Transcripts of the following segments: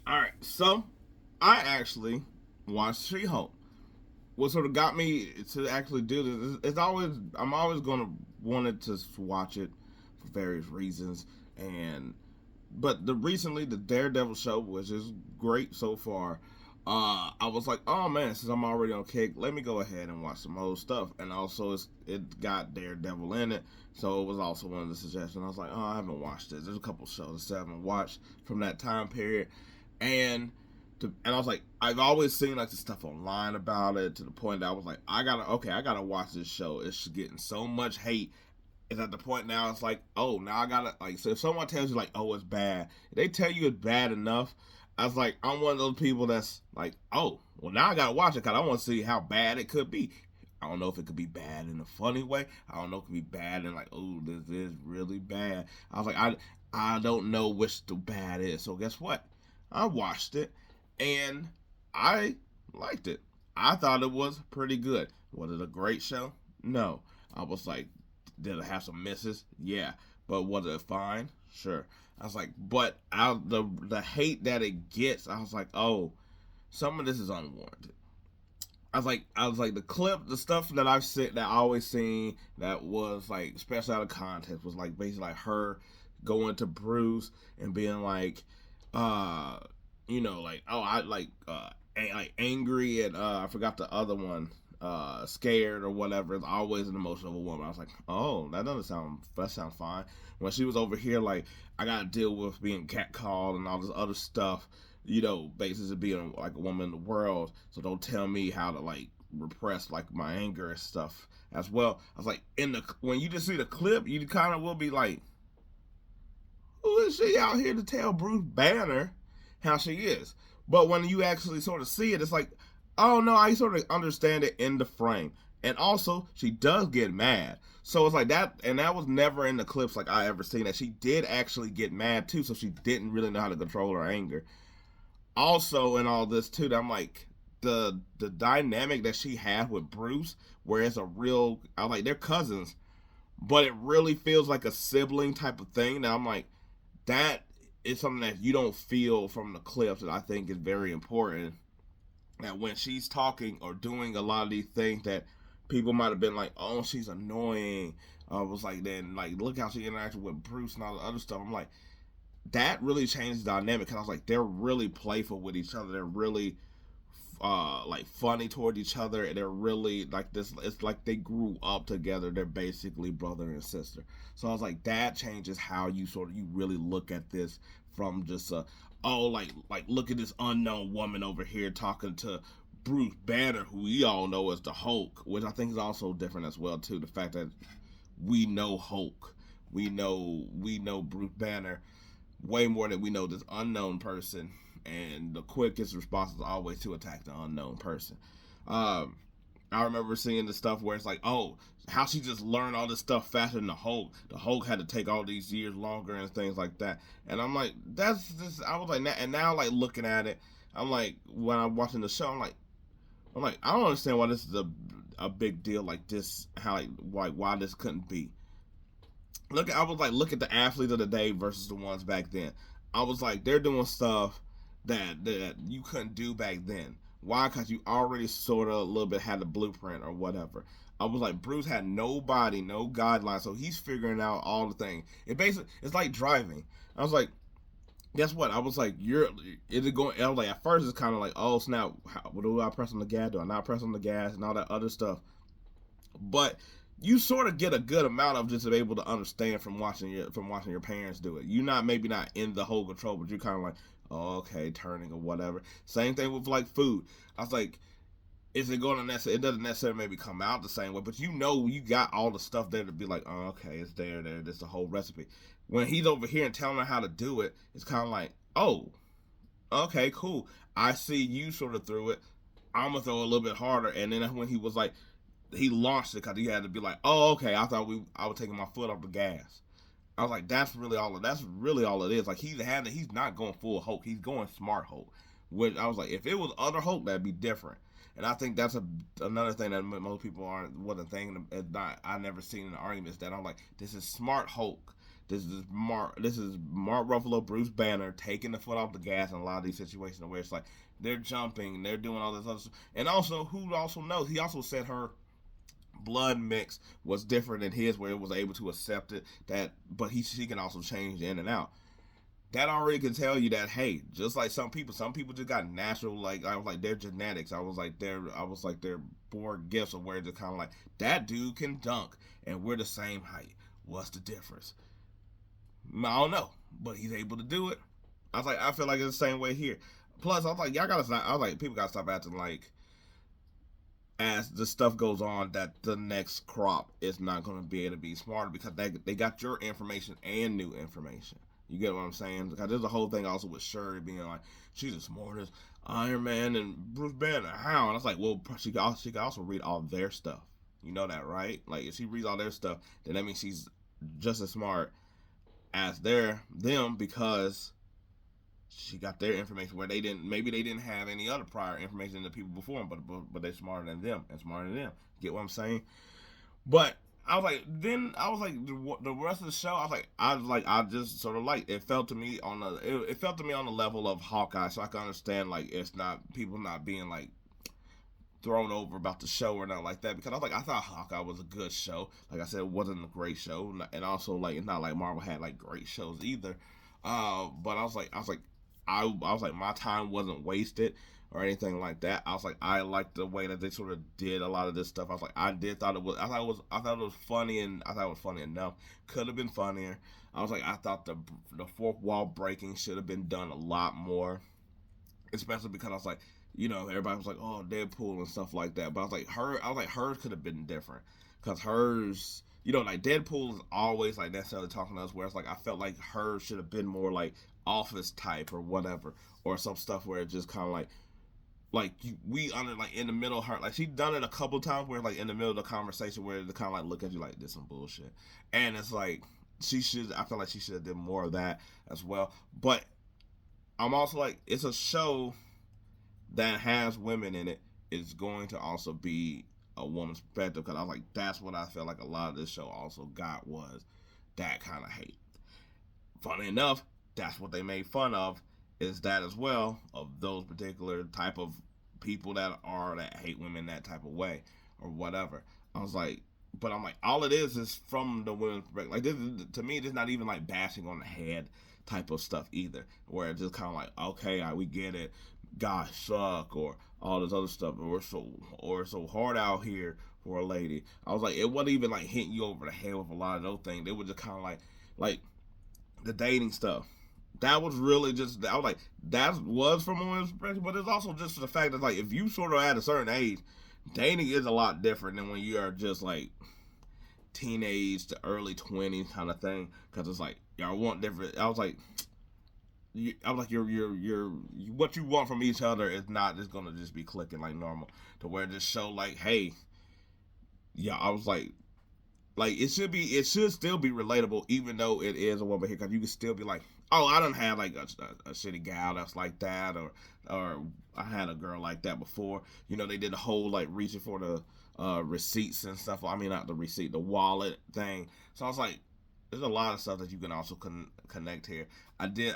All right, so I actually watched She-Hulk. What sort of got me to actually do this is it's always I'm always gonna wanted to watch it for various reasons, and but the Daredevil show, which is great so far, I was like, oh man, since I'm already on kick, let me go ahead and watch some old stuff. And also, it got Daredevil in it, so it was also one of the suggestions. I was like, oh, I haven't watched this. There's a couple shows that I haven't watched from that time period, and and I was like, I've always seen like the stuff online about it to the point that I was like, I gotta watch this show. It's getting so much hate. It's at the point now. It's like, oh, now I gotta like. So if someone tells you like, oh, it's bad, if they tell you it's bad enough. I was like, I'm one of those people that's like, oh, well, now I gotta watch it because I want to see how bad it could be. I don't know if it could be bad in a funny way. I don't know if it could be bad and like, oh, this is really bad. I was like, I don't know which the bad is. So guess what? I watched it and I liked it. I thought it was pretty good. Was it a great show? No. I was like, did it have some misses? Yeah. But was it fine? Sure. I was like, but out the hate that it gets, I was like, oh, some of this is unwarranted. I was like the stuff that I've seen that I always seen that was like especially out of context was like basically like her going to Bruce and being like, uh, like oh I like angry and I forgot the other one, scared or whatever. It's always an emotional woman. I was like, oh, that sounds fine. When she was over here like I gotta deal with being catcalled and all this other stuff, basis of being like a woman in the world. So don't tell me how to like repress like my anger and stuff as well. I was like, when you just see the clip, you kind of will be like, who is she out here to tell Bruce Banner how she is? But when you actually sort of see it, it's like, oh no, I sort of understand it in the frame. And also, she does get mad. So it's like that, and that was never in the clips like I ever seen that. She did actually get mad too, so she didn't really know how to control her anger. Also in all this too, I'm like the dynamic that she had with Bruce, where it's a real I like they're cousins, but it really feels like a sibling type of thing. Now I'm like, that is something that you don't feel from the clips that I think is very important. That when she's talking or doing a lot of these things that people might have been like, oh, she's annoying. I was like, then like look how she interacted with Bruce and all the other stuff. I'm like, that really changed the dynamic because I was like, they're really playful with each other. They're really like funny toward each other, and they're really like this. It's like they grew up together. They're basically brother and sister. So I was like, that changes how you really look at this from just oh like look at this unknown woman over here talking to Bruce Banner, who we all know as the Hulk, which I think is also different as well too. The fact that we know Hulk, we know Bruce Banner way more than we know this unknown person, and the quickest response is always to attack the unknown person. Um, I remember seeing the stuff where it's like, oh, how she just learned all this stuff faster than the Hulk. The Hulk had to take all these years longer and things like that. And I'm like, that's just. I was like, and now like looking at it, I'm like, when I'm watching the show, I'm like, I don't understand why this is a big deal like this. How like why this couldn't be. I was like, look at the athletes of the day versus the ones back then. I was like, they're doing stuff that you couldn't do back then. Why? Because you already sort of a little bit had the blueprint or whatever. I was like, Bruce had nobody, no guidelines, so he's figuring out all the things. It's like driving. I was like, guess what? I was like, is it going? I was like, at first it's kind of like, oh snap, what do I press on the gas? Do I not press on the gas and all that other stuff? But you sort of get a good amount of just able to understand from watching your parents do it. You're not maybe not in the whole control, but you're kind of like, oh, okay, turning or whatever. Same thing with like food. I was like, is it going to necessarily? It doesn't necessarily maybe come out the same way, but you got all the stuff there to be like, oh, okay, it's there. There's the whole recipe. When he's over here and telling her how to do it, it's kind of like, oh, okay, cool. I see you sort of through it. I'm gonna throw a little bit harder. And then when he was like, he launched it because he had to be like, oh, okay. I was taking my foot off the gas. I was like, that's really all it is. Like he's not going full Hulk. He's going smart Hulk. Which I was like, if it was other Hulk, that'd be different. And I think that's another thing that most people wasn't thinking. Not I never seen in the arguments that I'm like, this is smart Hulk. This is Mark Ruffalo, Bruce Banner taking the foot off the gas in a lot of these situations where it's like they're jumping, they're doing all this other stuff. And also, who also knows? He also said her blood mix was different than his, where it was able to accept it. That, but she can also change in and out. That already can tell you that, hey, just like some people just got natural, like I was like their genetics. I was like their born gifts of where they're kind of like that dude can dunk and we're the same height. What's the difference? I don't know, but he's able to do it. I was like, I feel like it's the same way here. Plus, I was like, y'all gotta stop. I was like, people gotta stop acting like as the stuff goes on that the next crop is not going to be able to be smarter because they got your information and new information. You get what I'm saying? Because there's a whole thing also with Shuri being like, she's as smart as Iron Man and Bruce Banner. How? And I was like, well, she can also read all their stuff. You know that, right? Like, if she reads all their stuff, then that means she's just as smart as them because she got their information where maybe they didn't have any other prior information than the people before them, but they're smarter than them and smarter than them. Get what I'm saying? But I was like the rest of the show I just sort of like it felt to me on it felt to me on the level of Hawkeye, so I can understand like it's not people not being like thrown over about the show or not like that, because I thought Hawkeye was a good show. Like I said, it wasn't a great show, and also like it's not like Marvel had like great shows either. But I was like my time wasn't wasted or anything like that. I was like I liked the way that they sort of did a lot of this stuff. I was like I thought it was funny, and I thought it was funny enough. Could have been funnier. I was like I thought the fourth wall breaking should have been done a lot more, especially because I was like, you know, everybody was like, oh, Deadpool and stuff like that. But I was like hers could have been different because hers, you know, like Deadpool is always like necessarily talking to us, where it's like I felt like hers should have been more like Office type or whatever, or some stuff where it just kind of we under like in the middle of her, like she done it a couple times where like in the middle of the conversation where they kind of like look at you like this some bullshit, and it's like I feel like she should have did more of that as well. But I'm also like, it's a show that has women in it, is going to also be a woman's perspective, because I was like, that's what I felt like a lot of this show also got, was that kind of hate. Funny enough, that's what they made fun of, is that as well, of those particular type of people that hate women that type of way or whatever. I was like, but I'm like, all it is from the women's perspective. Like, this is, to me, this is not even like bashing on the head type of stuff either, where it's just kind of like, okay, we get it, guys suck, or all this other stuff, or so hard out here for a lady. I was like, it wasn't even like hitting you over the head with a lot of those things. They were just kind of like the dating stuff. That was really just, I was like, that was from a woman's perspective, but it's also just the fact that like if you sort of at a certain age, dating is a lot different than when you are just like teenage to early 20s kind of thing, because it's like y'all want different. I was like, you're what you want from each other is not just gonna just be clicking like normal, to where this show like, hey, yeah, I was like it should still be relatable, even though it is a woman here, because you can still be like, oh, I don't have like a shitty gal that's like that, or I had a girl like that before. You know, they did a whole like reaching for the receipts and stuff. I mean, not the receipt, the wallet thing. So I was like, there's a lot of stuff that you can also connect here. I did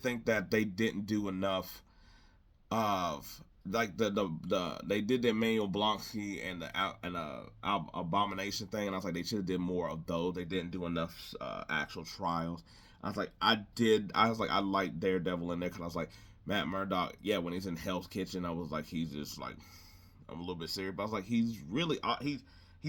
think that they didn't do enough of like they did the Emmanuel Blonsky and the Abomination thing, and I was like, they should have did more of those. They didn't do enough actual trials. I was like, I like Daredevil in there, because I was like, Matt Murdock, yeah, when he's in Hell's Kitchen, I was like, he's just like, I'm a little bit serious, but I was like, he's really he's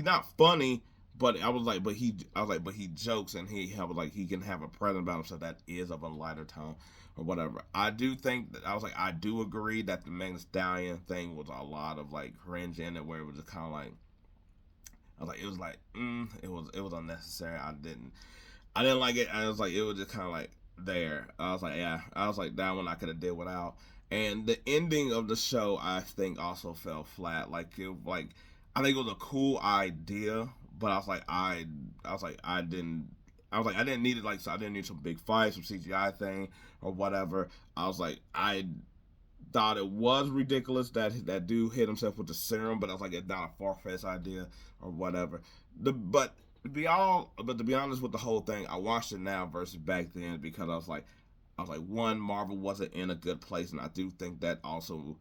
not funny, but but he jokes, and I was like, he can have a presence about himself that is of a lighter tone or whatever. I do think that, I was like, I do agree that the Megan Thee Stallion thing was a lot of like cringe in it, where it was just kind of like, I was like, it was unnecessary. I didn't like it. I was like, it was just kind of like there. I was like, yeah. I was like, that one I could have did without. And the ending of the show, I think, also fell flat. I think it was a cool idea, but I didn't need it. Like, so I didn't need some big fight, some CGI thing or whatever. I was like, I thought it was ridiculous that dude hit himself with the serum, but I was like, it's not a far-fetched idea or whatever. But But to be honest with the whole thing, I watched it now versus back then because I was like, one, Marvel wasn't in a good place, and I do think that also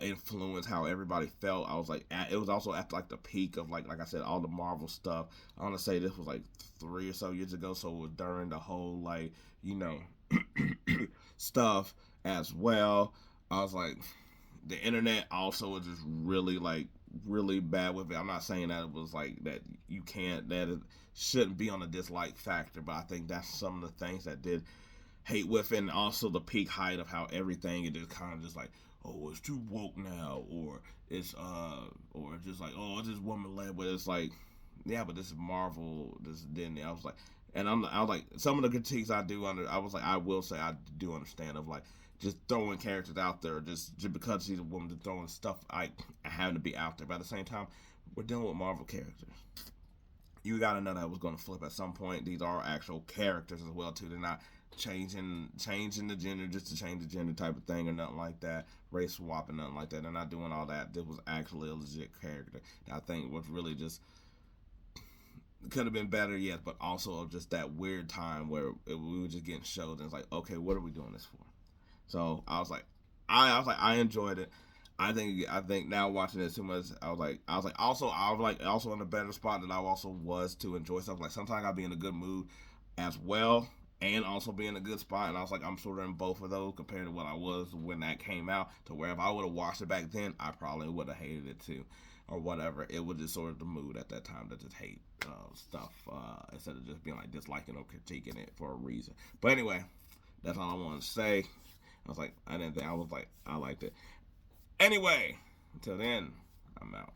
influenced how everybody felt. I was like, it was also at like the peak of like I said, all the Marvel stuff. I want to say this was like 3 or so years ago, so it was during the whole like you know stuff as well. I was like, the internet also was just really like really bad with it. I'm not saying that it was like that you can't that it shouldn't be on a dislike factor, but I think that's some of the things that did hate with it, and also the peak height of how everything it is kind of just like, oh, it's too woke now, or just like, oh, it's just woman led, but it's like, yeah, but this is Marvel, this is Disney. I was like, and I was like, some of the critiques I was like, I will say I do understand of like just throwing characters out there just because she's a woman, just throwing stuff like having to be out there. But at the same time, we're dealing with Marvel characters. You gotta know that was gonna flip at some point. These are actual characters as well too. They're not changing the gender just to change the gender type of thing or nothing like that. Race swapping, nothing like that. They're not doing all that. This was actually a legit character that I think was really just could have been better, yes, but also just that weird time where we were just getting showed and it's like, okay, what are we doing this for? So I was like, I enjoyed it. I think now watching it too much, I was like also in a better spot that I also was to enjoy stuff. Like sometimes I'll be in a good mood as well, and also be in a good spot. And I was like, I'm sort of in both of those compared to what I was when that came out. To where if I would have watched it back then, I probably would have hated it too, or whatever. It was just sort of the mood at that time to just hate stuff instead of just being like disliking or critiquing it for a reason. But anyway, that's all I want to say. I was like, I didn't think I was like, I liked it. Anyway, until then, I'm out.